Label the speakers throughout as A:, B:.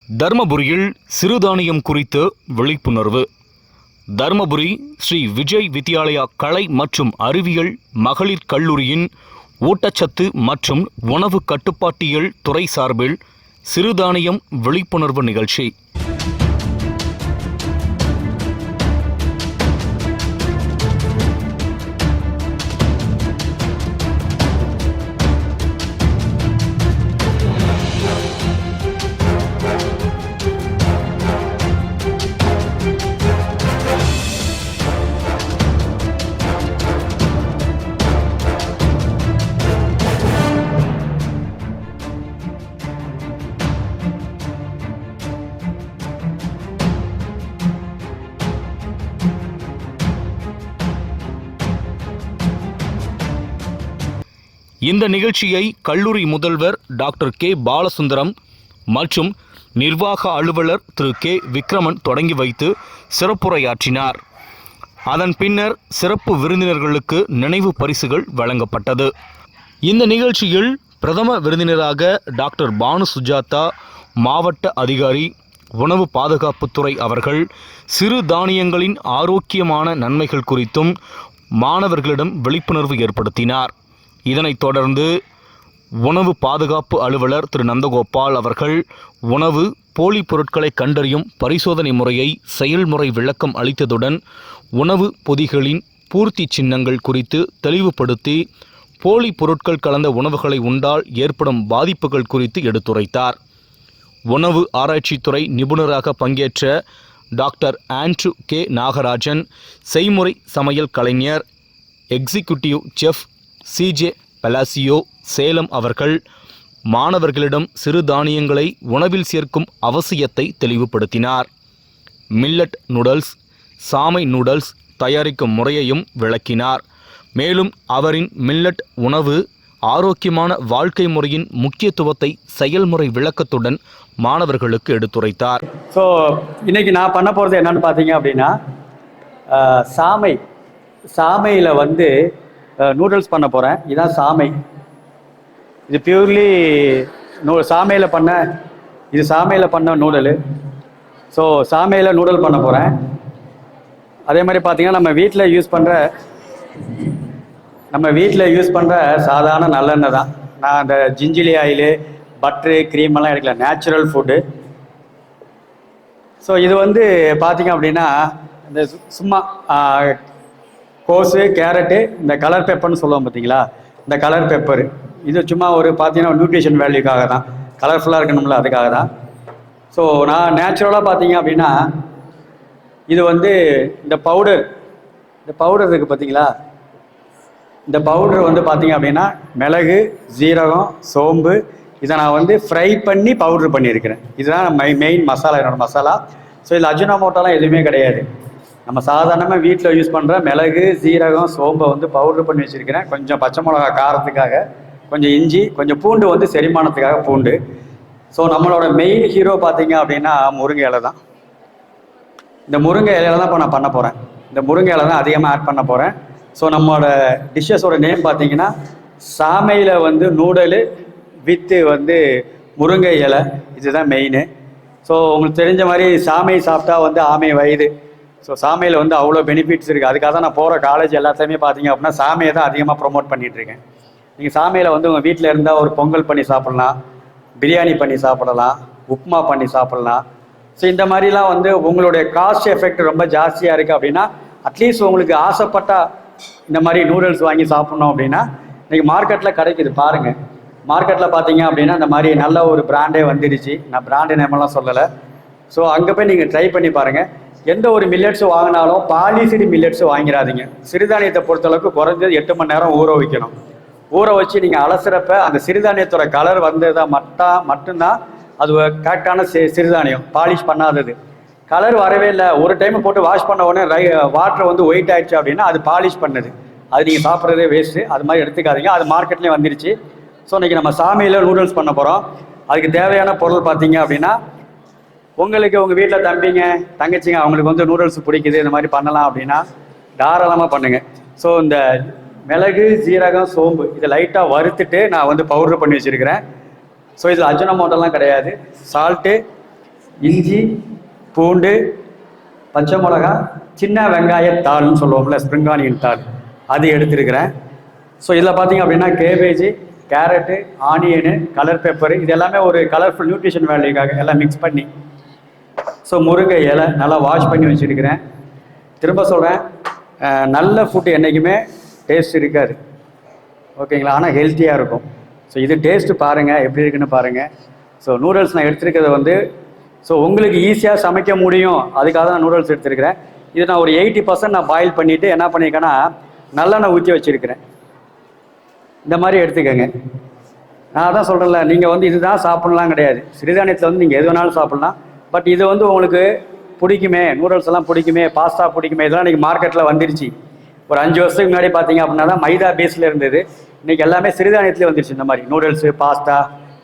A: தர்மபுரியில் சிறுதானியம் குறித்த விழிப்புணர்வு. தர்மபுரி ஸ்ரீ விஜய் வித்யாலயா கலை மற்றும் அறிவியல் மகளிர் கல்லூரியின் ஊட்டச்சத்து மற்றும் உணவு கட்டுப்பாட்டியல் துறை சார்பில் சிறுதானியம் விழிப்புணர்வு நிகழ்ச்சி. இந்த நிகழ்ச்சியை கல்லூரி முதல்வர் டாக்டர் கே பாலசுந்தரம் மற்றும் நிர்வாக அலுவலர் திரு கே விக்ரமன் தொடங்கி வைத்து சிறப்புரையாற்றினார். அதன் பின்னர் சிறப்பு விருந்தினர்களுக்கு நினைவு பரிசுகள் வழங்கப்பட்டது. இந்த நிகழ்ச்சியில் பிரதம விருந்தினராக டாக்டர் பானு சுஜாதா மாவட்ட அதிகாரி உணவு பாதுகாப்புத்துறை அவர்கள் சிறு தானியங்களின் ஆரோக்கியமான நன்மைகள் குறித்தும் மாணவர்களிடம் விழிப்புணர்வு ஏற்படுத்தினார். இதனைத் தொடர்ந்து உணவு பாதுகாப்பு அலுவலர் திரு நந்தகோபால் அவர்கள் உணவு போலி பொருட்களை கண்டறியும் பரிசோதனை முறையை செயல்முறை விளக்கம் அளித்ததுடன் உணவு பொதிகளின் பூர்த்தி சின்னங்கள் குறித்து தெளிவுபடுத்தி போலி பொருட்கள் கலந்த உணவுகளை உண்டால் ஏற்படும் பாதிப்புகள் குறித்து எடுத்துரைத்தார். உணவு ஆராய்ச்சித்துறை நிபுணராக பங்கேற்ற டாக்டர் ஆண்ட்ரூ கே நாகராஜன், செய்முறை சமையல் கலைஞர் எக்ஸிக்யூட்டிவ் செஃப் சிஜே பலாசியோ சேலம் அவர்கள் மாணவர்களிடம் சிறுதானியங்களை உணவில் சேர்க்கும் அவசியத்தை தெளிவுபடுத்தினார். மில்லட் நூடல்ஸ், சாமை நூடல்ஸ் தயாரிக்கும் முறையையும் விளக்கினார். மேலும் அவரின் மில்லட் உணவு ஆரோக்கியமான வாழ்க்கை முறையின் முக்கியத்துவத்தை செயல்முறை விளக்கத்துடன் மாணவர்களுக்கு எடுத்துரைத்தார்.
B: ஸோ இன்றைக்கி நான் பண்ண போகிறது என்னென்னு பார்த்தீங்க அப்படின்னா, சாமையில் நூடுல்ஸ் பண்ண போகிறேன். இதுதான் சாமை. இது பியூர்லி சாமையில் பண்ண நூடலு. ஸோ சாமையில் நூடல் பண்ண போகிறேன். அதே மாதிரி பார்த்திங்கன்னா நம்ம வீட்டில் யூஸ் பண்ணுற சாதாரண நல்லெண்ணெய் தான். நான் அந்த ஜிஞ்சிலி ஆயிலு, பட்ரு, க்ரீமெல்லாம் எடுக்கல, நேச்சுரல் ஃபுட்டு. ஸோ இது பார்த்திங்க அப்படின்னா இந்த சும்மா கோஸு, கேரட்டு, இந்த கலர் பெப்பர்னு சொல்லுவோம் பார்த்தீங்களா, இந்த கலர் பெப்பர் இது சும்மா ஒரு பார்த்தீங்கன்னா நியூட்ரிஷன் வேல்யூக்காக தான், கலர்ஃபுல்லாக இருக்கணும்ல, அதுக்காக தான். ஸோ நான் நேச்சுரலாக பார்த்தீங்க அப்படின்னா இது இந்த பவுடர் இருக்குது பார்த்தீங்களா, இந்த பவுடர் பார்த்தீங்க அப்படின்னா மிளகு, ஜீரகம், சோம்பு இதை நான் ஃப்ரை பண்ணி பவுட்ரு பண்ணியிருக்கிறேன். இதுதான் மெயின் மசாலா, என்னோடய மசாலா. ஸோ இதில் அஜினோமோட்டோலாம் எதுவுமே கிடையாது. நம்ம சாதாரணமாக வீட்டில் யூஸ் பண்ணுற மிளகு, ஜீரகம், சோம்பை பவுட்ரு பண்ணி வச்சுருக்கிறேன். கொஞ்சம் பச்சை மிளகா காரத்துக்காக, கொஞ்சம் இஞ்சி, கொஞ்சம் பூண்டு செரிமானத்துக்காக பூண்டு. ஸோ நம்மளோட மெயின் ஹீரோ பார்த்தீங்க அப்படின்னா முருங்கை இலை தான். இந்த முருங்கை இலையில தான் இப்போ நான் பண்ண போகிறேன். இந்த முருங்கை இலை தான் அதிகமாக ஆட் பண்ண போகிறேன். ஸோ நம்மளோட டிஷ்ஷஸோட நேம் பார்த்தீங்கன்னா சாமையில் நூடலு வித்து முருங்கை இலை, இதுதான் மெயின். ஸோ உங்களுக்கு தெரிஞ்ச மாதிரி சாமை சாப்பிட்டா ஆமை வயது. ஸோ சாமையில் அவ்வளோ பெனிஃபிட்ஸ் இருக்குது. அதுக்காக தான் நான் போகிற காலேஜ் எல்லாத்தையுமே பார்த்தீங்க அப்படின்னா சாமையை தான் அதிகமாக ப்ரொமோட் பண்ணிகிட்ருக்கேன். நீங்கள் சாமையில் உங்கள் வீட்டில் இருந்தால் ஒரு பொங்கல் பண்ணி சாப்பிட்லாம், பிரியாணி பண்ணி சாப்பிடலாம், உப்புமா பண்ணி சாப்பிட்லாம். ஸோ இந்த மாதிரிலாம் உங்களுடைய காஸ்ட் எஃபெக்ட் ரொம்ப ஜாஸ்தியாக இருக்குது அப்படின்னா, அட்லீஸ்ட் உங்களுக்கு ஆசைப்பட்டால் இந்த மாதிரி நூடுல்ஸ் வாங்கி சாப்பிட்ணும் அப்படின்னா இன்றைக்கி மார்க்கெட்டில் கிடைக்குது. பாருங்கள், மார்க்கெட்டில் பார்த்தீங்க அப்படின்னா இந்த மாதிரி நல்ல ஒரு பிராண்டே வந்துடுச்சு. நான் பிராண்டு நேமெல்லாம் சொல்லலை. ஸோ அங்கே போய் நீங்கள் ட்ரை பண்ணி பாருங்கள். எந்த ஒரு மில்லட்ஸ் வாங்கினாலும் பாலிசிடி மில்லட்ஸ் வாங்கிடாதீங்க. சிறுதானியத்தை பொறுத்தளவுக்கு குறைஞ்சது 8 மணி நேரம் ஊற வைக்கணும். ஊற வச்சு நீங்கள் அலசுறப்ப அந்த சிறுதானியத்தோட கலர் வந்ததாக மட்டும்தான் அது கரெக்டான சிறுதானியம், பாலிஷ் பண்ணாதது. கலர் வரவே இல்லை, ஒரு டைம் போட்டு வாஷ் பண்ண உடனே வாட்டர் ஒயிட் ஆயிடுச்சு அப்படின்னா அது பாலிஷ் பண்ணது, அது நீங்கள் சாப்பிட்றதே வேஸ்ட்டு. அது மாதிரி எடுத்துக்காதீங்க. அது மார்க்கெட்லேயே வந்துருச்சு. ஸோ இன்றைக்கி நம்ம சாமையில் நூடுல்ஸ் பண்ண போகிறோம். அதுக்கு தேவையான பொருள் பார்த்தீங்க அப்படின்னா, உங்களுக்கு உங்கள் வீட்டில் தம்பிங்க, தங்கச்சிங்க அவங்களுக்கு நூடுல்ஸ் பிடிக்குது, இந்த மாதிரி பண்ணலாம் அப்படின்னா தாராளமாக பண்ணுங்கள். ஸோ இந்த மிளகு, ஜீரகம், சோம்பு இதை லைட்டாக வறுத்துட்டு நான் பவுட்ரு பண்ணி வச்சுருக்கிறேன். ஸோ இதில் அஜினோமோட்டோலாம் கிடையாது. சால்ட்டு, இஞ்சி, பூண்டு, பச்சை மிளகா, சின்ன வெங்காயத்தாள்னு சொல்லுவோம்ல, ஸ்ப்ரிங் ஆனியன் தாள், அது எடுத்துருக்கிறேன். ஸோ இதில் பார்த்தீங்க அப்படின்னா cabbage, carrot, onion, colour pepper, இது எல்லாமே ஒரு கலர்ஃபுல் நியூட்ரிஷன் வேல்யூக்காக எல்லாம் மிக்ஸ் பண்ணி. ஸோ முருங்கை இலை நல்லா வாஷ் பண்ணி வச்சுருக்கிறேன். திரும்ப சொல்கிறேன், நல்ல ஃபுட்டு என்றைக்குமே டேஸ்ட் இருக்காது, ஓகேங்களா, ஆனால் ஹெல்த்தியாக இருக்கும். ஸோ இது டேஸ்ட்டு பாருங்கள் எப்படி இருக்குன்னு பாருங்கள். ஸோ நூடுல்ஸ் நான் எடுத்துருக்கிறது வந்து ஸோ உங்களுக்கு ஈஸியாக சமைக்க முடியும், அதுக்காக தான் நூடுல்ஸ் எடுத்துருக்கிறேன். இது நான் ஒரு 80% நான் பாயில் பண்ணிவிட்டு என்ன பண்ணியிருக்கேன்னா நல்லெண்ணெய் ஊற்றி வச்சுருக்கிறேன். இந்த மாதிரி எடுத்துக்கோங்க. நான் தான் சொல்கிறேன்ல, நீங்கள் வந்து இதுதான் சாப்பிட்லாம் கிடையாது, சிறுதானியத்தில் வந்து நீங்கள் எது வேணாலும் சாப்பிட்லாம். பட் இது வந்து உங்களுக்கு பிடிக்குமே, நூடுல்ஸ் எல்லாம் பிடிக்குமே, பாஸ்தா பிடிக்குமே, இதெல்லாம் இன்றைக்கி மார்க்கெட்டில் வந்துருச்சு. ஒரு 5 வருஷத்துக்கு முன்னாடி பார்த்தீங்க அப்படின்னா தான் மைதா பேஸில் இருந்தது. இன்றைக்கி எல்லாமே சிறுதானியத்துலேயே வந்துருச்சு. இந்த மாதிரி நூடுல்ஸு, பாஸ்தா,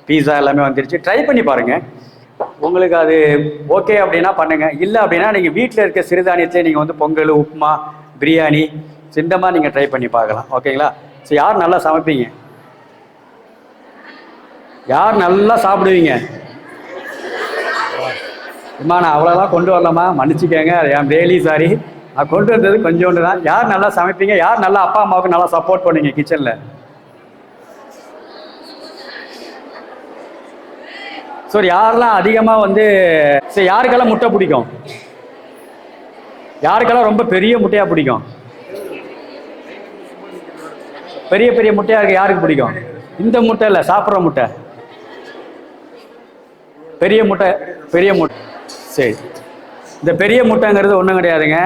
B: பீஸா எல்லாமே வந்துருச்சு. ட்ரை பண்ணி பாருங்கள், உங்களுக்கு அது ஓகே அப்படின்னா பண்ணுங்கள். இல்லை அப்படின்னா நீங்கள் வீட்டில் இருக்க சிறுதானியத்திலே நீங்கள் வந்து பொங்கல், உப்புமா, பிரியாணி இந்த மாதிரி நீங்கள் ட்ரை பண்ணி பார்க்கலாம், ஓகேங்களா. ஸோ யார் நல்லா சமைப்பீங்க, யார் நல்லா சாப்பிடுவீங்க? அம்மா நான் அவ்வளோதான் கொண்டு வரலாமா, மன்னிச்சிக்கங்க, ஐம் ரியலி சாரி, நான் கொண்டு வந்தது கொஞ்சோண்டு தான். யார் நல்லா சமைப்பீங்க, யார் நல்லா அப்பா அம்மாவுக்கு நல்லா சப்போர்ட் பண்ணுவீங்க கிச்சனில்? ஸோ யாரெல்லாம் அதிகமாக வந்து சரி யாருக்கெல்லாம் முட்டை பிடிக்கும், யாருக்கெல்லாம் ரொம்ப பெரிய முட்டையாக பிடிக்கும்? பெரிய பெரிய முட்டையாக இருக்கு யாருக்கு பிடிக்கும்? இந்த முட்டை இல்லை, சாப்பிட்ற முட்டை, பெரிய முட்டை, பெரிய முட்டை. சரி, இந்த பெரிய முட்டைங்கிறது ஒன்றும் கிடையாதுங்க.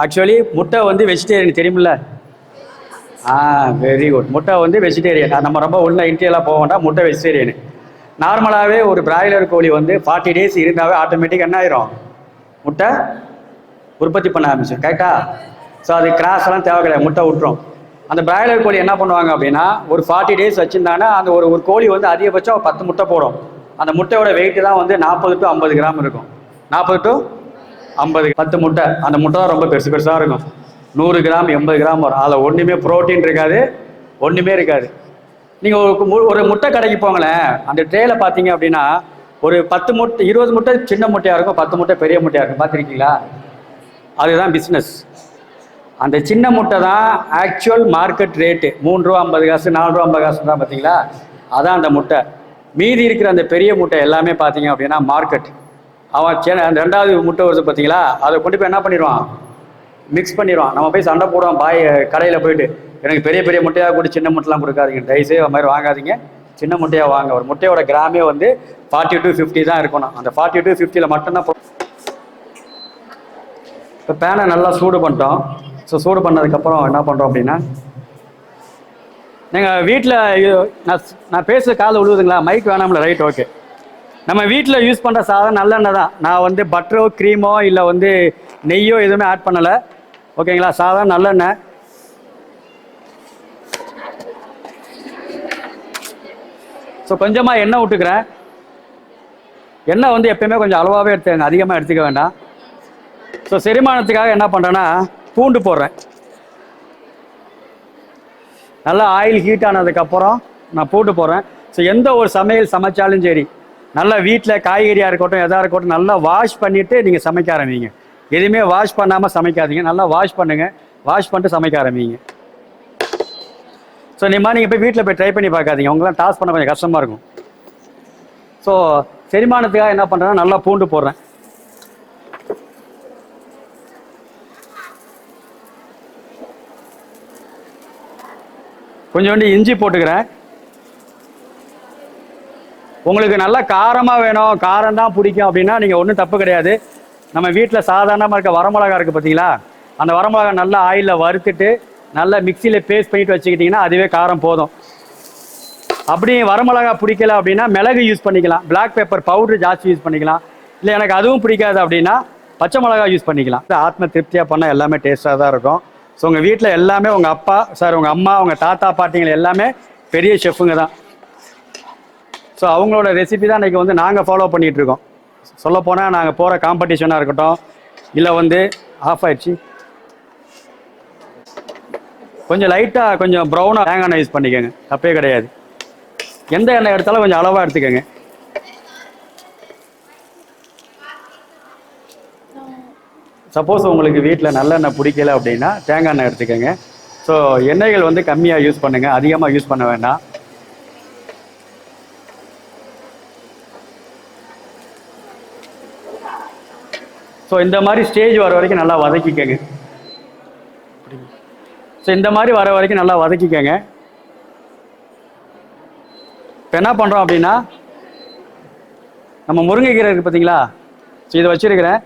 B: ஆக்சுவலி முட்டை வந்து வெஜிடேரியன் தெரியுமில்ல? Very good. முட்டை வந்து வெஜிடேரியன். நம்ம ரொம்ப உள்ள இன்டீரியலாக போக வேண்டாம், முட்டை வெஜிடேரியனு. நார்மலாகவே ஒரு பிராய்லர் கோழி வந்து 40 days இருந்தாவே ஆட்டோமேட்டிக் என்ன ஆயிரும், முட்டை உற்பத்தி பண்ண ஆரம்பிச்சிடும், கரெக்டா? ஸோ அது கிராஸ் எல்லாம் தேவை கிடையாது, முட்டை விட்டுரும். அந்த பிராய்லர் கோழி என்ன பண்ணுவாங்க அப்படின்னா ஒரு 40 days வச்சுருந்தாங்கன்னா அந்த ஒரு கோழி வந்து அதிகபட்சம் 10 முட்டை போடும். அந்த முட்டையோட வெயிட்டு தான் வந்து 40 to 50 கிராம் இருக்கும். 40 to 50, 10 முட்டை. அந்த முட்டை தான் ரொம்ப பெருசு பெருசாக இருக்கும், 100 கிராம் 80 கிராம் வரும். அதில் ஒன்றுமே ப்ரோட்டீன் இருக்காது, ஒன்றுமே இருக்காது. நீங்கள் ஒரு முட்டை கடைக்கு போங்களேன், அந்த ட்ரேயில் பார்த்தீங்க அப்படின்னா ஒரு 10 முட்டை 20 முட்டை சின்ன முட்டையாக இருக்கும், 10 முட்டை பெரிய முட்டையாக இருக்கும். பார்த்துருக்கீங்களா? அதுதான் பிஸ்னஸ். அந்த சின்ன முட்டை தான் ஆக்சுவல் மார்க்கெட் ரேட்டு, 3 ரூபா 50 காசு, 4 ரூபா 50 காசு தான், பார்த்தீங்களா? அதான் அந்த முட்டை. மீதி இருக்கிற அந்த பெரிய முட்டை எல்லாமே பார்த்தீங்க அப்படின்னா மார்க்கெட். அவன் அந்த 2வது முட்டை வருது பார்த்தீங்களா, அதை கொண்டு போய் என்ன பண்ணிடுவான், மிக்ஸ் பண்ணிடுவான். நம்ம போய் சண்டை போடுவோம் கடையில் போயிட்டு, எனக்கு பெரிய பெரிய முட்டையாக கூட சின்ன முட்டைலாம் கொடுக்காதீங்க, தயவுசெய்து அது மாதிரி வாங்காதீங்க, சின்ன முட்டையாக வாங்க. ஒரு முட்டையோட கிராமே வந்து 40 to 50 தான் இருக்கணும். அந்த 40 to 50ல் மட்டும்தான். இப்போ பேனை நல்லா சூடு பண்ணிட்டோம். ஸோ சூடு பண்ணதுக்கப்புறம் என்ன பண்ணுறோம் அப்படின்னா, நீங்கள் வீட்டில் நான் பேசுகிற காலை விழுவுதுங்களா, மைக் வேணாம்ல, ரைட், ஓகே. நம்ம வீட்டில் யூஸ் பண்ணுற சாதம் நல்லெண்ணெய் தான். நான் வந்து பட்டரோ க்ரீமோ இல்லை வந்து நெய்யோ எதுவுமே ஆட் பண்ணலை, ஓகேங்களா. சாதம் நல்லெண்ணெய். ஸோ கொஞ்சமாக எண்ணெய் விட்டுக்கிறேன். எண்ணெய் வந்து எப்பயுமே கொஞ்சம் அளவாகவே எடுத்துக்கங்க, அதிகமாக எடுத்துக்க வேண்டாம். ஸோ செரிமானத்துக்காக என்ன பண்ணுறேன்னா பூண்டு போடுறேன். நல்லா ஆயில் ஹீட் ஆனதுக்கப்புறம் நான் பூண்டு போடுறேன். ஸோ எந்த ஒரு சமையல் சமைச்சாலும் சரி, நல்லா வீட்டில் காய்கறியாக இருக்கட்டும் எதாக இருக்கட்டும் நல்லா வாஷ் பண்ணிவிட்டு நீங்கள் சமைக்க ஆரம்பிங்க. எதுவுமே வாஷ் பண்ணாமல் சமைக்காதீங்க, நல்லா வாஷ் பண்ணுங்கள், வாஷ் பண்ணிட்டு சமைக்க ஆரம்பிங்க. ஸோ நீங்கள் போய் வீட்டில் போய் ட்ரை பண்ணி பார்க்காதீங்க, உங்களாம் டாஸ் பண்ண கொஞ்சம் கஷ்டமாக இருக்கும். ஸோ செரிமானத்துக்காக என்ன பண்ணுறேன்னா நல்லா பூண்டு போடுறேன். கொஞ்சோண்டு இஞ்சி போட்டுக்கிறேன். உங்களுக்கு நல்லா காரமாக வேணும், காரம் தான் பிடிக்கும் அப்படின்னா நீங்கள் ஒன்றும் தப்பு கிடையாது. நம்ம வீட்டில் சாதாரணமாக இருக்க வரமிளகா இருக்குது பார்த்தீங்களா, அந்த வரமிளகா நல்லா ஆயிலில் வறுத்துட்டு நல்லா மிக்சியில் பேஸ்ட் பண்ணிட்டு வச்சுக்கிட்டிங்கன்னா அதுவே காரம் போதும். அப்படி வரமிளகா பிடிக்கல அப்படின்னா மிளகு யூஸ் பண்ணிக்கலாம், பிளாக் பெப்பர் பவுட்ரு ஜாஸ்தி யூஸ் பண்ணிக்கலாம். இல்லை எனக்கு அதுவும் பிடிக்காது அப்படின்னா பச்சை மிளகா யூஸ் பண்ணிக்கலாம். ஆத்ம திருப்தியாக பண்ணால் எல்லாமே டேஸ்ட்டாக தான் இருக்கும். ஸோ உங்கள் வீட்டில் எல்லாமே உங்கள் அப்பா உங்கள் அம்மா, உங்கள் தாத்தா பாட்டிங்கள் எல்லாமே பெரிய ஷெஃப்புங்க தான். ஸோ அவங்களோட ரெசிபி தான் இன்றைக்கி வந்து நாங்கள் ஃபாலோ பண்ணிகிட்ருக்கோம். சொல்லப்போனால் நாங்கள் போகிற காம்படிஷனாக இருக்கட்டும், இல்லை வந்து ஆஃப் ஆயிடுச்சு, கொஞ்சம் லைட்டாக கொஞ்சம் ப்ரௌனாக தேங்காய் எண்ணெய் யூஸ் பண்ணிக்கோங்க, தப்பே கிடையாது. எந்த எண்ணெய் எடுத்தாலும் கொஞ்சம் அளவாக எடுத்துக்கோங்க. சப்போஸ் உங்களுக்கு வீட்டில் நல்லெண்ணெய் பிடிக்கல அப்படின்னா தேங்காய் எண்ணெய் எடுத்துக்கோங்க. ஸோ எண்ணெய்கள் வந்து கம்மியாக யூஸ் பண்ணுங்கள், அதிகமாக யூஸ் பண்ண வேண்டாம். ஸோ இந்த மாதிரி ஸ்டேஜ் வர வரைக்கும் நல்லா வதக்கிக்கங்க. ஸோ இந்த மாதிரி வர வரைக்கும் நல்லா வதக்கிக்கங்க. இப்போ என்ன பண்ணுறோம் அப்படின்னா, நம்ம முருங்கைக்கீரை இருக்குது பார்த்தீங்களா, ஸோ இதை வச்சுருக்கிறேன்.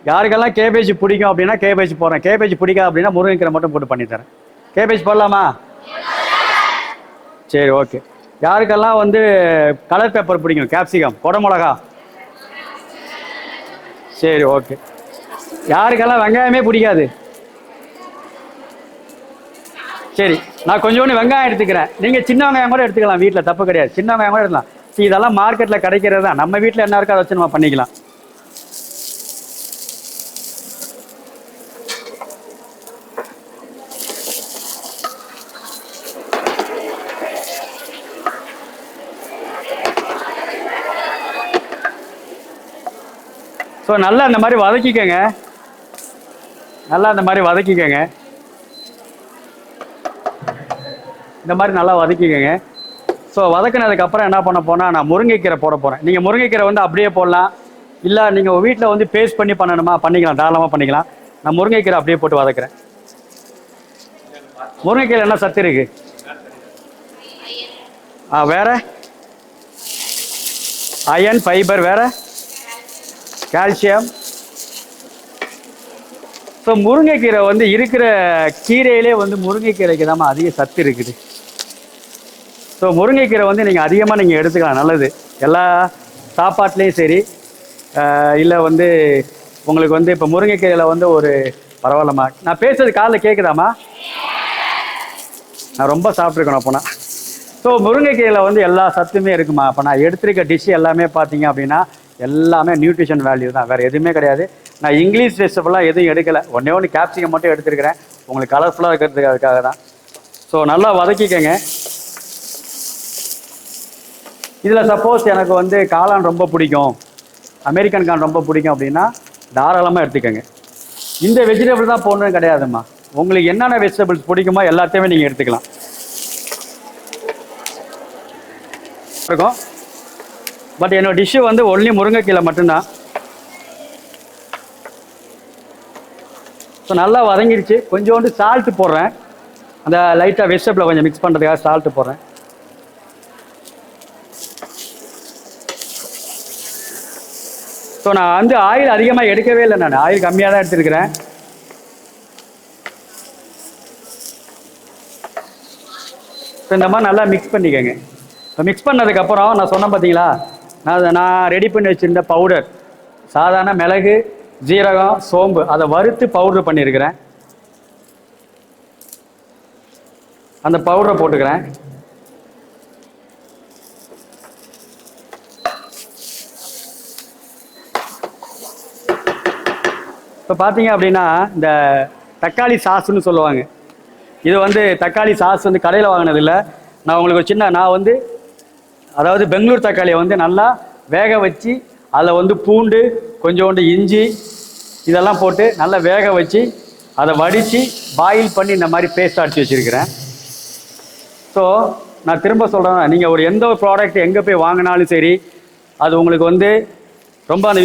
B: யாருக்கெல்லாம் கேபேஜ் பிடிக்கும் அப்படின்னா கேபேஜ் போடுறேன், கேபேஜ் பிடிக்காது அப்படின்னா முருங்கைக்கீரை மட்டும் போட்டு பண்ணித்தரேன். கேபேஜ் போடலாமா? சரி, ஓகே. யாருக்கெல்லாம் வந்து கலர் பேப்பர் பிடிக்கும், கேப்சிகம், குடமிளகா, சரி, ஓகே. யாருக்கெல்லாம் வெங்காயமே பிடிக்காது, சரி, நான் கொஞ்சோண்டு வெங்காயம் எடுத்துக்கிறேன். நீங்கள் சின்ன வெங்காயம் கூட எடுத்துக்கலாம், வீட்டில் தப்பு கிடையாது, சின்ன வெங்காயம் கூட எடுக்கலாம். இதெல்லாம் மார்க்கெட்டில் கிடைக்கிறது தான், நம்ம வீட்டில் என்ன இருக்கோ அதை வச்சு நம்ம பண்ணிக்கலாம். ஸோ நல்லா இந்த மாதிரி வதக்கிக்கங்க, நல்லா இந்த மாதிரி வதக்கிக்கங்க, இந்த மாதிரி நல்லா வதக்கிக்கங்க. ஸோ வதக்கினதுக்கப்புறம் என்ன பண்ண போனால், நான் முருங்கைக்கீரை போட போகிறேன். நீங்கள் முருங்கைக்கீரை வந்து அப்படியே போடலாம், இல்லை நீங்கள் வீட்டில் வந்து பேஸ்ட் பண்ணி பண்ணணுமா பண்ணிக்கலாம், தாராளமாக பண்ணிக்கலாம். நான் முருங்கைக்கீரை அப்படியே போட்டு வதக்குறேன். முருங்கைக்கீரை என்ன சத்து இருக்கு? வேற அயன், ஃபைபர், வேற கால்சியம். ஸோ முருங்கைக்கீரை வந்து இருக்கிற கீரையிலே வந்து முருங்கைக்கீரைக்கு தான் அதிக சத்து இருக்குது. ஸோ முருங்கைக்கீரை வந்து நீங்கள் அதிகமாக நீங்கள் எடுத்துக்கலாம், நல்லது. எல்லா சாப்பாட்லேயும் சரி, இல்லை வந்து உங்களுக்கு வந்து இப்போ முருங்கைக்கீரையில் வந்து ஒரு பரவாயில்லம்மா, நான் பேசுறது காலைல கேட்குதாம்மா? நான் ரொம்ப சாப்பிட்ருக்கணும் அப்போனா. ஸோ முருங்கைக்கீரையில் வந்து எல்லா சத்துமே இருக்குமா. அப்போ நான் எடுத்துருக்க டிஷ் எல்லாமே பார்த்தீங்க அப்படின்னா எல்லாமே நியூட்ரிஷன் வேல்யூ தான், வேறு எதுவுமே கிடையாது. நான் இங்கிலீஷ் ரெசிபிலாம் எதுவும் எடுக்கலை, ஒன்று கேப்சிகம் மட்டும் எடுத்துருக்கிறேன், உங்களுக்கு கலர்ஃபுல்லாக இருக்கிறதுக்கு அதுக்காக தான். ஸோ நல்லா வதக்கிக்கங்க. இதில் சப்போஸ் எனக்கு வந்து காளான் ரொம்ப பிடிக்கும், அமெரிக்கன் கான் ரொம்ப பிடிக்கும் அப்படின்னா தாராளமாக எடுத்துக்கோங்க. இந்த வெஜிடபிள் தான் போடணும்னு கிடையாதும்மா, உங்களுக்கு என்னென்ன வெஜிடபிள்ஸ் பிடிக்குமோ எல்லாத்தையுமே நீங்கள் எடுத்துக்கலாம் இருக்கும். பட் என்னோட டிஷ்ஷு வந்து ஒன்லி முருங்கைக்கீரை மட்டும்தான். ஸோ நல்லா வதங்கிடுச்சு. கொஞ்சோண்டு சால்ட்டு போடுறேன், அந்த லைட்டாக வெஜிடபிளை கொஞ்சம் மிக்ஸ் பண்ணுறதுக்காக சால்ட்டு போடுறேன். ஸோ நான் வந்து ஆயில் அதிகமாக எடுக்கவே இல்லை, நான் ஆயில் கம்மியாக தான் எடுத்துருக்கிறேன். ஸோ இந்த மாதிரி நல்லா மிக்ஸ் பண்ணிக்கோங்க. இப்போ மிக்ஸ் பண்ணதுக்கப்புறம் நான் சொன்னேன் பார்த்தீங்களா, நான் ரெடி பண்ணி வச்சுருந்த பவுடர், சாதாரண மிளகு, ஜீரகம், சோம்பு, அதை வறுத்து பவுடர் பண்ணியிருக்கிறேன். அந்த பவுடரை போட்டுக்கிறேன். இப்போ பார்த்தீங்க அப்படின்னா இந்த தக்காளி சாஸ்ன்னு சொல்லுவாங்க. இது வந்து தக்காளி சாஸ் வந்து கடையில் வாங்கினதில்லை, நான் உங்களுக்கு ஒரு சின்ன, நான் வந்து அதாவது பெங்களூர் தக்காளியை வந்து நல்லா வேக வச்சு அதில் வந்து பூண்டு, கொஞ்சோண்டு இஞ்சி இதெல்லாம் போட்டு நல்லா வேக வச்சு அதை வடித்து பாயில் பண்ணி இந்த மாதிரி பேஸ்ட் அடித்து வச்சுருக்கிறேன். ஸோ நான் திரும்ப சொல்கிறேன், நீங்கள் ஒரு எந்த ஒரு ப்ராடக்ட் எங்கே போய் வாங்கினாலும் சரி, அது உங்களுக்கு வந்து ரொம்ப அது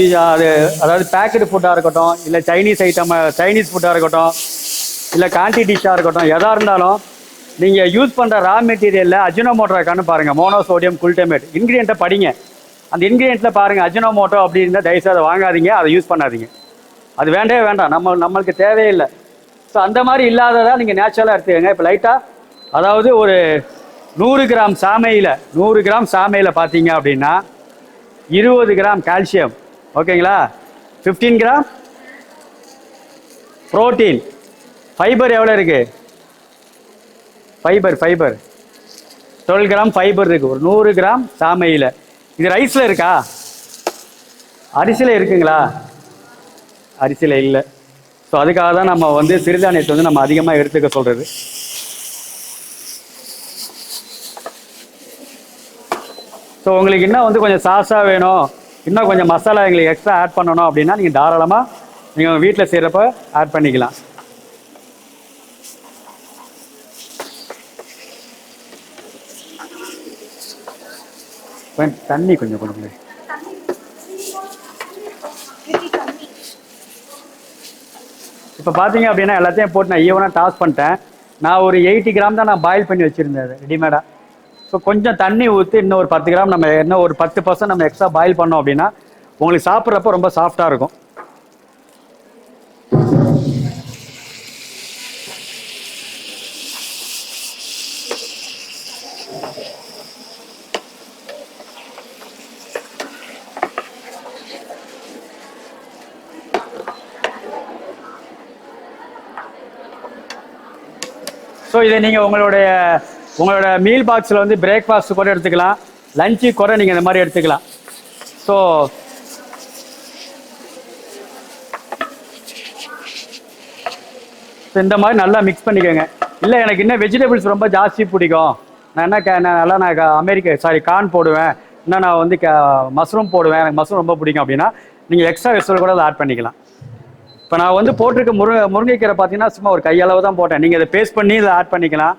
B: அதாவது பேக்கெட் ஃபுட்டாக இருக்கட்டும், இல்லை சைனீஸ் ஃபுட்டாக இருக்கட்டும், இல்லை கான்டி டிஷ்ஷாக இருக்கட்டும், எதாக இருந்தாலும் நீங்கள் யூஸ் பண்ணுற ரா மெட்டீரியலில் அஜினோமோட்டோ இருக்கான்னு பாருங்கள். மோனோசோடியம் குளுட்டமேட் இன்க்ரீடியண்ட்டை படிங்க. அந்த இன்க்ரீடியண்ட்டில் பாருங்கள் அஜினோமோட்டோ அப்படி இருந்தால் தயவுசெய்து அதை வாங்காதீங்க, அதை யூஸ் பண்ணாதீங்க. அது வேண்டவே வேண்டாம், நம்மளுக்கு தேவையில்லை. ஸோ அந்த மாதிரி இல்லாததாக நீங்கள் நேச்சுரலாக எடுத்துக்கங்க. இப்போ லைட்டாக அதாவது ஒரு 100 கிராம் சாமையில் பார்த்தீங்க அப்படின்னா 20 கிராம் கால்சியம், ஓகேங்களா, 15 கிராம் புரோட்டீன், ஃபைபர் எவ்வளோ இருக்குது, ஃபைபர் 12 கிராம் ஃபைபர் இருக்குது ஒரு 100 கிராம் சாமையில். இது ரைஸில் இருக்கா, அரிசியில் இருக்குங்களா? அரிசியில் இல்லை. ஸோ அதுக்காக தான் நம்ம வந்து சிறுதானியத்தை வந்து நம்ம அதிகமாக எடுத்துக்க சொல்கிறது. ஸோ உங்களுக்கு இன்னும் வந்து கொஞ்சம் சாஸாக வேணும், இன்னும் கொஞ்சம் மசாலா எங்களுக்கு எக்ஸ்ட்ரா ஆட் பண்ணணும் அப்படின்னா நீங்கள் தாராளமாக நீங்கள் வீட்டில் செய்கிறப்ப ஆட் பண்ணிக்கலாம். தண்ணி கொஞ்சம் கொடுங்க. இப்போ பார்த்தீங்க அப்படின்னா எல்லாத்தையும் போட்டு நான் ஈவனாக டாஸ் பண்ணிட்டேன். நான் ஒரு 80 கிராம் தான் நான் பாயில் பண்ணி வச்சுருந்தேன் அது ரெடிமேடாக. ஸோ கொஞ்சம் தண்ணி ஊற்றி இன்னும் ஒரு 10 கிராம் நம்ம இன்னும் ஒரு 10% நம்ம எக்ஸ்ட்ரா பாயில் பண்ணோம் அப்படின்னா உங்களுக்கு சாப்பிட்றப்ப ரொம்ப சாஃப்டாக இருக்கும். ஸோ இதை நீங்கள் உங்களோட மீல் பாக்ஸில் வந்து பிரேக்ஃபாஸ்ட் கூட எடுத்துக்கலாம், லஞ்சு கூட நீங்கள் இந்த மாதிரி எடுத்துக்கலாம். ஸோ இந்த மாதிரி நல்லா மிக்ஸ் பண்ணிக்கோங்க. இல்லை எனக்கு இன்னும் வெஜிடபிள்ஸ் ரொம்ப ஜாஸ்தி பிடிக்கும், நான் கார்ன் போடுவேன், இன்னும் நான் வந்து மஷ்ரூம் போடுவேன், எனக்கு மஷ்ரூம் ரொம்ப பிடிக்கும் அப்படின்னா நீங்கள் எக்ஸ்ட்ரா வெஜிடபிள் கூட அதை ஆட் பண்ணிக்கலாம். இப்போ நான் வந்து போட்டிருக்க முருங்கைக்கீரை பார்த்தீங்கன்னா சும்மா ஒரு கையளவு தான் போட்டேன். நீங்கள் இதை பேஸ்ட் பண்ணி இதை ஆட் பண்ணிக்கலாம்.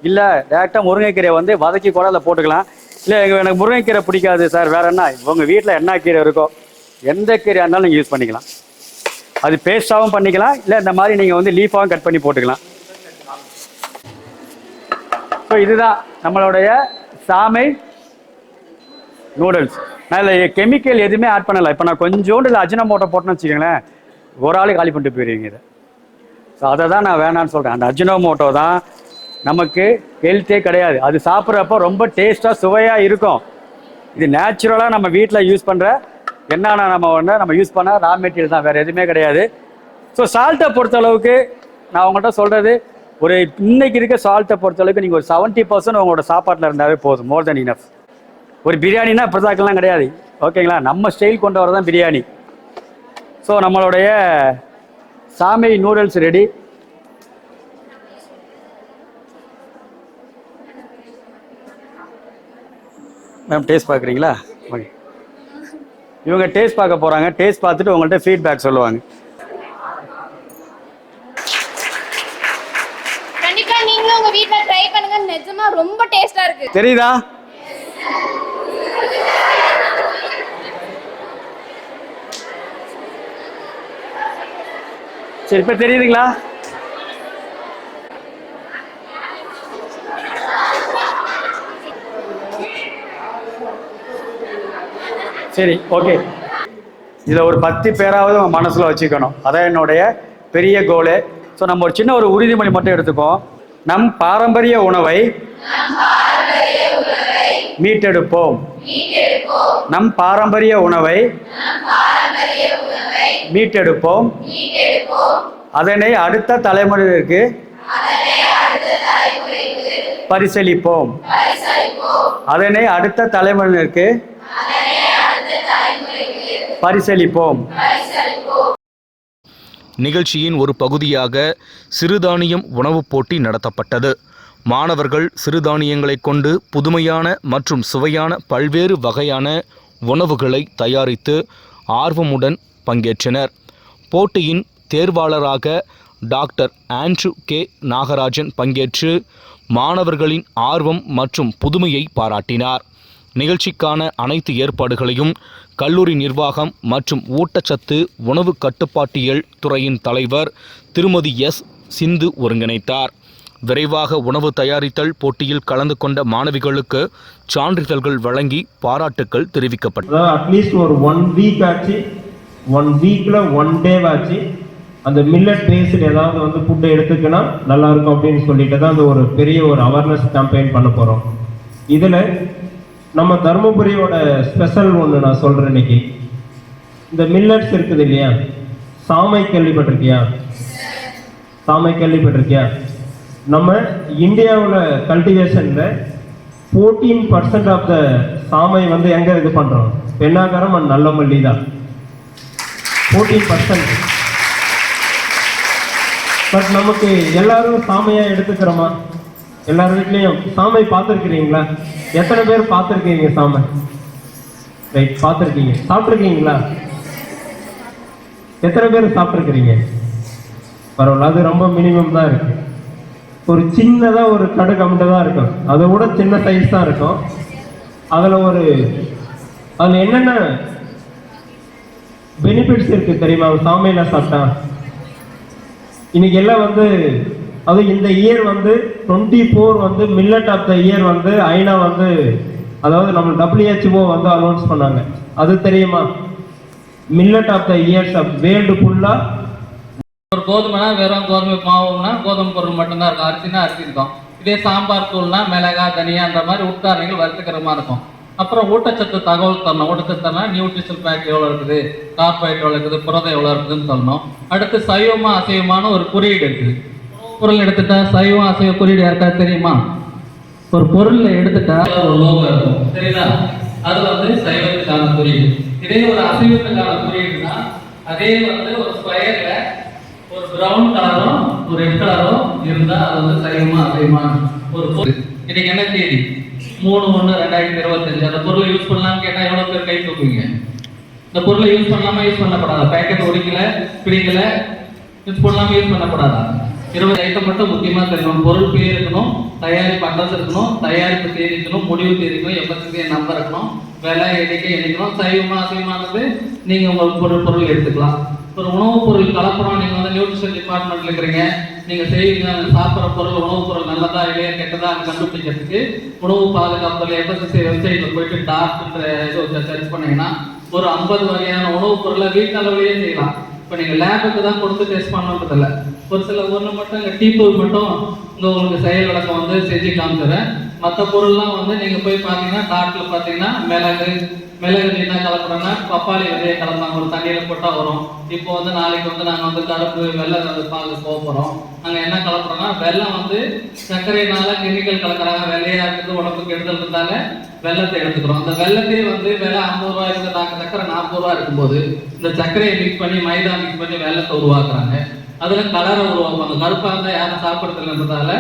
B: இல்லை டேரெக்டாக முருங்கைக்கீரையை வந்து வதக்கி கூட அதில் போட்டுக்கலாம். இல்லை எனக்கு முருங்கைக்கீரை பிடிக்காது சார், வேறு என்ன உங்கள் வீட்டில் என்ன கீரை இருக்கோ எந்த கீரையாக இருந்தாலும் நீங்கள் யூஸ் பண்ணிக்கலாம். அது பேஸ்ட்டாகவும் பண்ணிக்கலாம், இல்லை இந்த மாதிரி நீங்கள் வந்து லீஃபாகவும் கட் பண்ணி போட்டுக்கலாம். ஸோ இதுதான் நம்மளுடைய சாமை நூடுல்ஸ். நான் இதில் கெமிக்கல் எதுவுமே ஆட் பண்ணலை. இப்போ நான் கொஞ்சோண்டு இல்லை அஜினோமோட்டோ போட்டேன்னு வச்சுக்கோங்களேன், ஒரு ஆள் காலி பண்ணிட்டு போயிருவீங்க இதை. ஸோ அதை தான் நான் வேணான்னு சொல்கிறேன். அந்த அஜினோமோட்டோ தான் நமக்கு ஹெல்த்தே கிடையாது. அது சாப்பிட்றப்போ ரொம்ப டேஸ்ட்டாக சுவையாக இருக்கும். இது நேச்சுரலாக நம்ம வீட்டில் யூஸ் பண்ணுற என்னென்ன நம்ம யூஸ் பண்ண ரா மெட்டீரியல் தான், வேறு எதுவுமே கிடையாது. ஸோ சால்ட்டை பொறுத்தளவுக்கு நான் உங்கள்கிட்ட சொல்கிறது, ஒரு இன்னைக்கு இருக்க சால்ட்டை பொறுத்தளவுக்கு நீங்கள் ஒரு 70% உங்களோட சாப்பாட்டில் இருந்தாவே போதும், மோர் தென் இனஃப். ஒரு பிரியாணினா பிரதாக்கெல்லாம் கிடையாது, ஓகேங்களா? நம்ம ஸ்டைல் கொண்டு வரதான் பிரியாணி. ஸோ நம்மளுடைய சாமை நூடுல்ஸ் ரெடி. மேம் டேஸ்ட் பார்க்குறீங்களா? ஓகே, இவங்க டேஸ்ட் பார்க்க போகிறாங்க. டேஸ்ட் பார்த்துட்டு உங்கள்கிட்ட ஃபீட்பேக் சொல்லுவாங்க.
C: கண்டிப்பா நீங்களும் உங்க வீட்ல ட்ரை பண்ணுங்க, நிஜமா ரொம்ப டேஸ்டா இருக்கு.
B: தெரியுதா? சரி, இப்போ தெரியுதுங்களா? சரி, ஓகே. இதில் ஒரு 10 பேராவது உங்கள் மனசில் வச்சுக்கணும், அதான் என்னுடைய பெரிய கோலு. ஸோ நம்ம ஒரு சின்ன ஒரு உறுதிமொழி மட்டும் எடுத்துப்போம். நம் பாரம்பரிய உணவை மீட்டெடுப்போம். நம் பாரம்பரிய உணவை மீட்டெடுப்போம். அதனை அடுத்த தலைமுறையிற்கு பரிசளிப்போம். அதனை அடுத்த தலைமுறையினருக்கு பரிசளிப்போம்.
A: நிகழ்ச்சியின் ஒரு பகுதியாக சிறுதானியம் உணவுப் போட்டி நடத்தப்பட்டது. மாணவர்கள் சிறுதானியங்களை கொண்டு புதுமையான மற்றும் சுவையான பல்வேறு வகையான உணவுகளை தயாரித்து ஆர்வமுடன் பங்கேற்றனர். போட்டியின் தேர்வாளராக டாக்டர் ஆண்ட்ரூ கே நாகராஜன் பங்கேற்று மாணவர்களின் ஆர்வம் மற்றும் புதுமையை பாராட்டினார். நிகழ்ச்சிக்கான அனைத்து ஏற்பாடுகளையும் கல்லூரி நிர்வாகம் மற்றும் ஊட்டச்சத்து உணவு கட்டுப்பாட்டியல் துறையின் தலைவர் திருமதி எஸ் சிந்து ஒருங்கிணைத்தார். விரைவாக உணவு தயாரித்தல் போட்டியில் கலந்து கொண்ட மாணவிகளுக்கு சான்றிதழ்கள் வழங்கி பாராட்டுக்கள் தெரிவிக்கப்பட்டது.
D: அட்லீஸ்ட் ஒரு 1 வீக் ஆச்சு, 1 வீக்ல 1 டே ஆச்சு அந்த மில்லட் பேஸ்டு ஏதாவது வந்து ஃபுட்டை எடுத்துக்கினா நல்லா இருக்கும் அப்படின்னு சொல்லிட்டு தான் அந்த ஒரு பெரிய ஒரு அவேர்னஸ் கேம்பெயின் பண்ண போகிறோம். இதில் நம்ம தருமபுரியோட ஸ்பெஷல் ஒன்று நான் சொல்கிறேன். இன்னைக்கு இந்த மில்லட்ஸ் இருக்குது இல்லையா, சாமை கேள்விப்பட்டிருக்கியா? சாமை கேள்விப்பட்டிருக்கியா? நம்ம இந்தியாவில் கல்டிவேஷனில் 14% ஆஃப் த சாமை வந்து எங்கே இது பண்ணுறோம்? பெண்ணாகரம் அண்ட் நல்லமல்லி தான். 14%. பட் நமக்கு எல்லாரும் சாமையாக எடுத்துக்கிறோமா? எல்லார் வீட்லேயும் சாமை பார்த்துருக்கிறீங்களா? எத்தனை பேர் பார்த்துருக்கீங்க சாமை? ரைட், பார்த்துருக்கீங்க. சாப்பிட்ருக்கீங்களா? எத்தனை பேர் சாப்பிட்ருக்கிறீங்க? பரவாயில்ல, அது ரொம்ப மினிமம் தான் இருக்கு. ஒரு சின்னதா ஒரு கடுகு அமட்டை தான் இருக்கும், அதை விட சின்ன சைஸ் தான் இருக்கும். அதுல என்னென்ன பெனிஃபிட்ஸ் இருக்கு தெரியுமா? சாமையில சாப்பிட்டா இன்னைக்கு எல்லாம் வந்து அது இந்த இயர் வந்து 24 வந்து மில்லட் ஆஃப் த இயர் வந்து ஐநா வந்து அதாவது நம்ம WHO வந்து அனௌன்ஸ் பண்ணாங்க. அது தெரியுமா? Millet of the years of world ஃபுல்லா.
E: ஒரு கோதுமைனா வெறும் கோதுமை மாவுனா கோதுமை பொருள் மட்டும்தான் இருக்கும், அரிசினா அரிசி இருக்கும். இதே சாம்பார் தூள்னா மிளகா தனியா அந்த மாதிரி உட்காரங்கள் வறுத்துக்கிறமா இருக்கும். அப்புறம் ஊட்டச்சத்து தகவல் தரணும். ஊட்டச்சத்துனா நியூட்ரிஷன் பேக் எவ்வளோ இருக்குது, கார்போஹைட்ரேட் எவ்வளோ இருக்குது, புரதம் எவ்வளோ இருக்குதுன்னு சொல்லணும். அடுத்து சைவமா அசைவமான ஒரு குறியீடு இருக்குது. பொருள் எடுத்துட்டா சைவம் அசைவ குறியீடு யாருக்காவது தெரியுமா? ஒரு பொருள்ல எடுத்துட்டா ஒரு லோகோ இருக்கும், சரிங்களா? அது வந்து சைவத்துக்கான குறியீடு. இதே ஒரு அசைவத்துக்கான குறியீடுனா அதே வந்து ஒரு ஸ்கொயர்ல ஒரு பிரவுன் கலரும் ஒரு ரெட் கலரும் இருந்தா அது வந்து சைவமா அசைவமான ஒரு பொருள். இன்னைக்கு என்ன தேதி? 3/1/2025. அந்த பொருளை யூஸ் பண்ணலாம்னு கேட்டா எவ்வளவு பேர் கை தூக்குவீங்க? இந்த பொருளை யூஸ் பண்ணலாமா யூஸ் பண்ணக்கூடாதா? பேக்கெட் உடைக்கல பிடிக்கல யூஸ் பண்ணலாமா யூஸ் பண்ணக்கூடாதா? 20 ஐட்டம் மட்டும் முக்கியமா தெரியணும். பொருள் பேர் இருக்கணும், தயாரிப்பு அட்ரஸ் இருக்கணும், தயாரிப்பு தேதி இருக்கணும், முடிவு தேதி இருக்கணும், எஃப்எஸ்எஸ்ஐ நம்பர் இருக்கணும், விலை எண்ணிக்கை எண்ணிக்கணும். சைவமா அசைவமானது நீங்க உங்க பொருள் எடுத்துக்கலாம். ஒரு உணவுப் பொருள் கலப்படம், நீங்க வந்து நியூட்ரிஷன் டிபார்ட்மெண்ட்ல இருக்கிறீங்க, நீங்க செய்வீங்க சாப்பிட்ற பொருள் உணவுப் பொருள் நல்லதா இல்லையா கெட்டதா கண்டுபிடிக்கிறதுக்கு உணவு பாதுகாப்பு எஃப்எஸ்எஸ்ஐ வெப்சைட்ல போயிட்டு டாக்ன்ற இது சர்ச் பண்ணீங்கன்னா ஒரு 50 வகையான உணவுப் பொருளை வீட்டு அளவுலயே செய்யலாம். இப்போ நீங்கள் லேபுக்கு தான் கொடுத்து டெஸ்ட் பண்ணணுன்றது இல்லை. ஒரு சில ஒன்று மட்டும் இங்கே டீ தூள் மட்டும் இங்கே உங்களுக்கு செயல் விளக்கம் வந்து செஞ்சு காமிச்சிடுறேன். மற்ற பொருள்லாம் வந்து நீங்கள் போய் பார்த்தீங்கன்னா டாக்டரில் பார்த்தீங்கன்னா மிளகு என்ன கலப்புறோன்னா பப்பாளி விதையை கலப்பாங்க, ஒரு தண்ணியில் போட்டால் வரும். இப்போ வந்து நாளைக்கு வந்து நாங்கள் வந்து கருப்பு வெள்ளை பால் போக போகிறோம். நாங்கள் என்ன கலப்புறோம்னா வெள்ளம் வந்து சர்க்கரையினால கெமிக்கல் கலக்கிறாங்க, வெள்ளையாக இருக்குது உடம்புக்கு கெடுதல் இருந்தால வெள்ளத்தை எடுத்துக்கிறோம். அந்த வெள்ளத்தையே வந்து விலை 50 ரூபா இருக்குது, சர்க்கரை 40 ரூபா இருக்கும்போது இந்த சர்க்கரையை மிக்ஸ் பண்ணி மைதா மிக்ஸ் பண்ணி வெள்ளத்தை உருவாக்குறாங்க. அதில் கலரை உருவாக்குவாங்க. கருப்பாக இருந்தால் யாரும் சாப்பிட்றதுன்றதால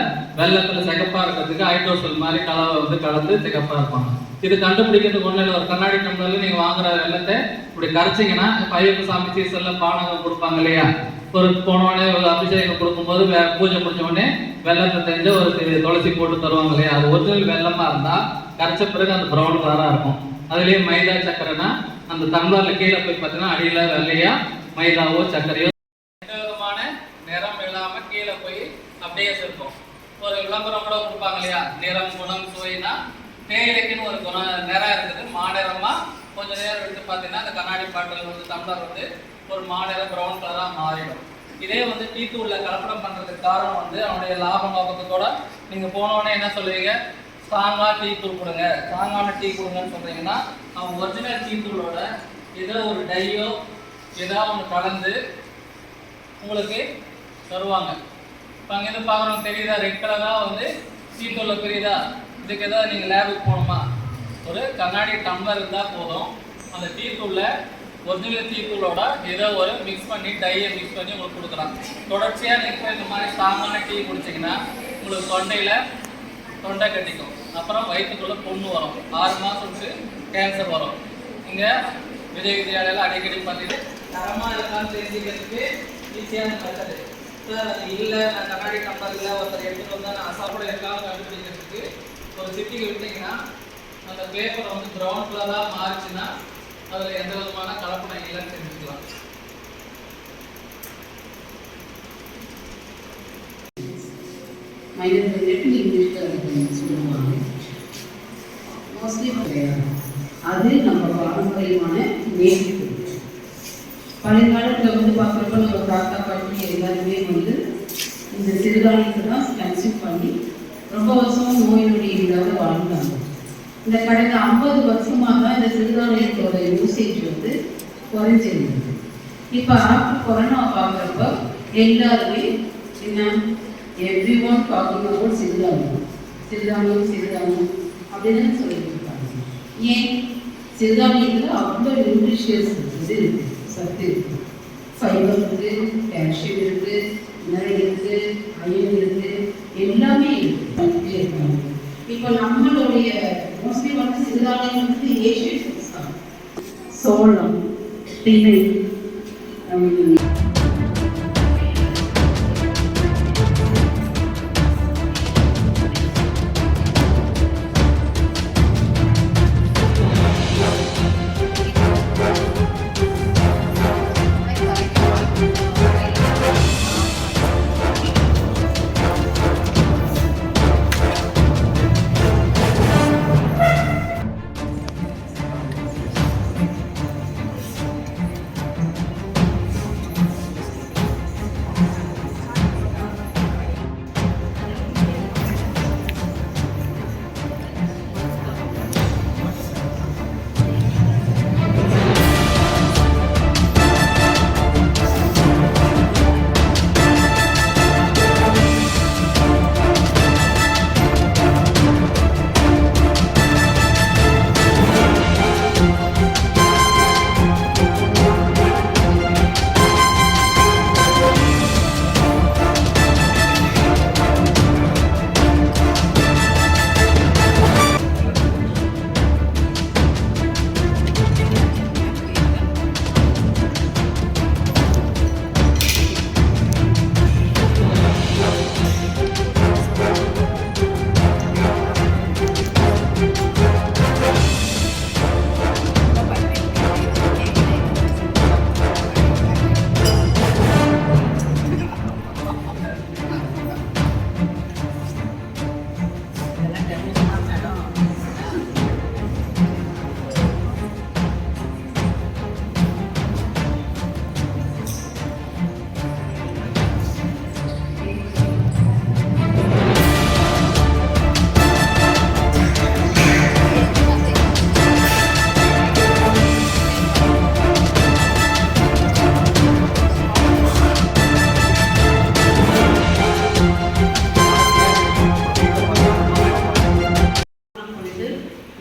E: வெள்ளத்தில் சிகப்பாக இருக்கிறதுக்கு ஹைட்ரோசல் மாதிரி கலவை வந்து கலந்து சிகப்பாக இருப்பாங்க. இது கண்டுபிடிக்கிறதுக்கு ஒன்றும் இல்லை. ஒரு கண்ணாடி டம்ளர்ல நீங்கள் வாங்குற வெள்ளத்தை இப்படி கரைச்சிங்கன்னா ஐயப்ப சாமி சீசனில் பானகம் கொடுப்பாங்க இல்லையா? ஒரு போனோடனே ஒரு அபிஷேகம் கொடுக்கும்போது பூஜை முடிச்ச உடனே வெள்ளத்தை தெரிஞ்ச ஒரு துளசி போட்டு தருவாங்க இல்லையா? அது ஒரிஜினல் வெள்ளமாக இருந்தால் கரைச்ச பிறகு அந்த ப்ரௌன் கலராக இருக்கும். அதுலேயே மைதா சர்க்கரைனா அந்த டம்ளர்ல கீழே போய் பார்த்தீங்கன்னா அடியில் வெள்ளையா மைதாவோ சர்க்கரையோ எந்த விதமான நிறம் இல்லாமல் கீழே போய் அப்படியே இருக்கும். ஒரு விளம்பரம் கூட கொடுப்பாங்க இல்லையா? நிறம் குணம் சுவைனா தேயிலைக்குன்னு ஒரு நிறம் இருக்குது, மாநிறமா கொஞ்ச நேரம் எடுத்து பார்த்தீங்கன்னா அந்த கண்ணாடி பாட்டில் வந்து டம்ளர் வந்து ஒரு மாநிற ப்ரௌன் கலராக மாறிடும். இதே வந்து டீ தூள்ல கலப்படம் பண்றதுக்கு காரணம் வந்து அவனுடைய லாபம் நோக்கத்தோட நீங்க போனோடனே என்ன சொல்லுவீங்க? ஸ்ட்ராங்கா டீ தூள் கொடுங்க, ஸ்ட்ராங்கான டீ கொடுங்கன்னு சொல்றீங்கன்னா அவன் ஒரிஜினல் டீ தூளோட ஏதோ ஒரு டையோ ஏதாவது ஒன்று கலந்து உங்களுக்கு தருவாங்க. இப்போ அங்கேருந்து பார்க்குறவங்க தெரியுதா? ரெட் கலராக வந்து டீ தூள்ல தெரியுதா? இதுக்கு ஏதாவது நீங்கள் லேபுக்கு போகணுமா? ஒரு கண்ணாடி டம்ளர் இருந்தால் போதும். அந்த டீ தூளில் ஒரிஜினல் டீ தூளோட ஏதோ ஒரு மிக்ஸ் பண்ணி டையை மிக்ஸ் பண்ணி உங்களுக்கு கொடுக்குறாங்க. தொடர்ச்சியாக நீங்கள் இந்த மாதிரி ஸ்ட்ராங்கான டீ குடிச்சிங்கன்னா உங்களுக்கு தொண்டை கட்டிக்கும், அப்புறம் வயிற்றுக்குள்ளே புண்ணு வரும், 6 மாதத்துக்கு கேன்சர் வரும். இங்கே விஜயவித்யாலயில் அடிக்கடி பார்த்துட்டு தரமாக இருக்கான்னு தெரிஞ்சுக்கிறதுக்கு ஈஸியான மெத்தடு. சார் அது இல்லை, நான் கண்ணாடி டம்ளர் இல்லை ஒருத்தர் எடுத்துகிட்டு வந்தால் நான் சாப்பிட இருக்கான்னு கண்டுபிடிக்கிறதுக்கு ஒரு சிட்டிக்கு விட்டிங்கன்னா அந்த பேப்பரை வந்து ப்ரௌன் கலராக மாறிச்சுன்னா அதில் எந்த விதமான கலப்படம் இல்லைன்னு தெரிஞ்சுக்கலாம்.
F: அது நம்ம பாரம்பரியமான நேசிப்பு. பழையகாலத்தில் வந்து பார்க்குறப்ப நம்ம தாத்தா பாட்டி எல்லாருமே வந்து இந்த சிறுதானியத்தை தான் கன்சியூம் பண்ணி ரொம்ப வருஷமும் நோய் நொடி இல்லாத வாழ்ந்தாங்க. இந்த கடந்த 50 வருஷமாக தான் இந்த சிறுதானியத்தோட யூசேஜ் வந்து குறைஞ்சிருந்தது. இப்போ ஆஃப்டர் கொரோனா பார்க்குறப்ப எல்லாருமே என்ன எவ்ரி ஒன் டாக்கிங் அபவுட் சிறுதானியம் அப்படின்னு சொல்லிட்டு இருக்காங்க. ஏன்? சிறுதானியத்தில் அவ்வளோ நியூட்ரிஷியஸ் இது இருக்குது, சத்து இருக்குது, ஃபைபர் இருக்குது, கால்சியம் இருக்குது, நிறைய இருக்குது, அயன் இருக்குது, எல்லாமே இருக்குது இருக்காங்க. இப்போ நம்மளுடைய மோஸ்ட்லி வந்து சிறுதானியம் வந்து ஏஷியன் ஃபுட்ஸ் தான். சோளம், திணை,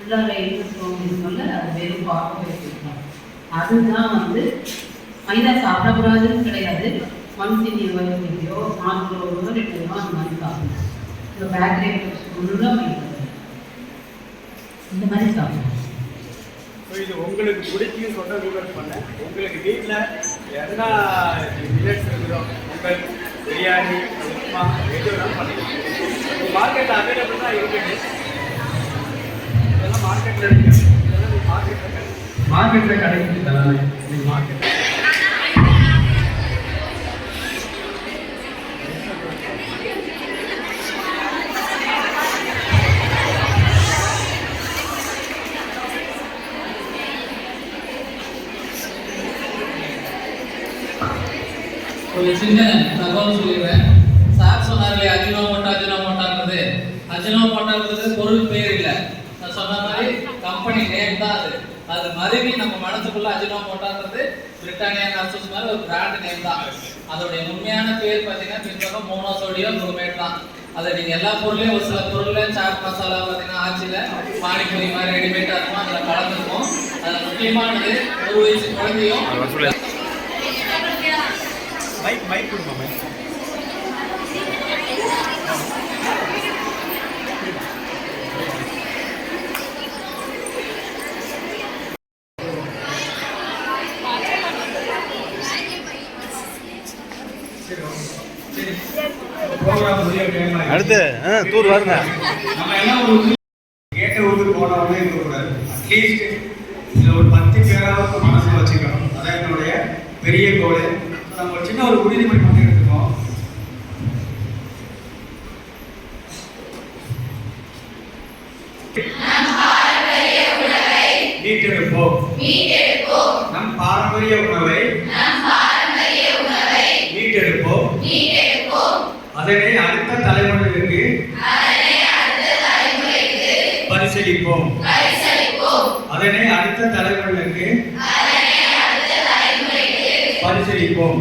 F: உள்ளார சொல்ல அது வெறும் பார்க்க வச்சுருக்கோம். அதுதான் வந்து மைதா சாப்பிடக்கூடாதுன்னு கிடையாது. மனுஷன் வயசுலையோ 4 கிலோ 2 கிலோ அந்த மாதிரி சாப்பிடணும். இந்த பேக்கரி ஃபுல்லாக மைதா இந்த மாதிரி சாப்பிடணும்.
B: இது உங்களுக்கு பிடிக்கும் சொன்ன ரூபர் பண்ணேன். உங்களுக்கு வீட்டில் என்ன மில்லட்ஸ் இருக்குதோ பொங்கல் பிரியாணி உப்புமா எது வேணாலும் பண்ணிக்கலாம். மார்க்கெட்டில் அவைலபிள் தான் இருக்குது. இதெல்லாம் மார்க்கெட்டில் இருக்குது. இதெல்லாம் மார்க்கெட்டில் கிடைக்குது. இதெல்லாம் மார்க்கெட்டில்
E: ஒரு சின்ன தகவல் சொல்லிடுறேன். சார் சொன்னார்களே அஜினோமோட்டான்றது அஜினோமோட்டான்றது பொருள் பேர் இல்லை. நான் சொன்ன மாதிரி கம்பெனி நேம் தான் அது. அது மறுபடி நம்ம மனசுக்குள்ள அஜினோமோட்டான்றது பிரிட்டானியா நர்சஸ் மாதிரி ஒரு பிராண்ட் நேம் தான். அதோடைய உண்மையான பேர் பார்த்தீங்கன்னா பின்பக்கம் மோனோசோடியம் குரோமேட் தான். அதை நீங்கள் எல்லா பொருளையும் ஒரு சில பொருளில் சாட் மசாலா பார்த்தீங்கன்னா ஆச்சியில் பானிபூரி மாதிரி ரெடிமேடாக இருக்கும், அதில் கலந்துருக்கும். அதில் முக்கியமானது 1 வயசு குழந்தையும்
B: மைக் கொடுங்க. மைக்
G: அடுத்து டூர் வருங்க.
B: நம்ம எல்லாம் ஒரு கேட்ட ஊருக்கு போனவங்க இருக்கக்கூடாது. அட்லீஸ்ட் இதில் ஒரு 10 பேராவது மனசில் வச்சுக்கணும். அதான் என்னுடைய பெரிய கோல். நம்ம ஒரு சின்ன ஒரு உறுதிமொழி பண்ணி எடுத்துக்கோம். மீட்டெடுப்போம். நம் பாரம்பரிய உணவை மீட்டெடுப்போம். அதனை அடுத்த தலைமுறைக்கு பரிசளிப்போம். அதனை அடுத்த தலைமுறைக்கு பரிசளிப்போம்.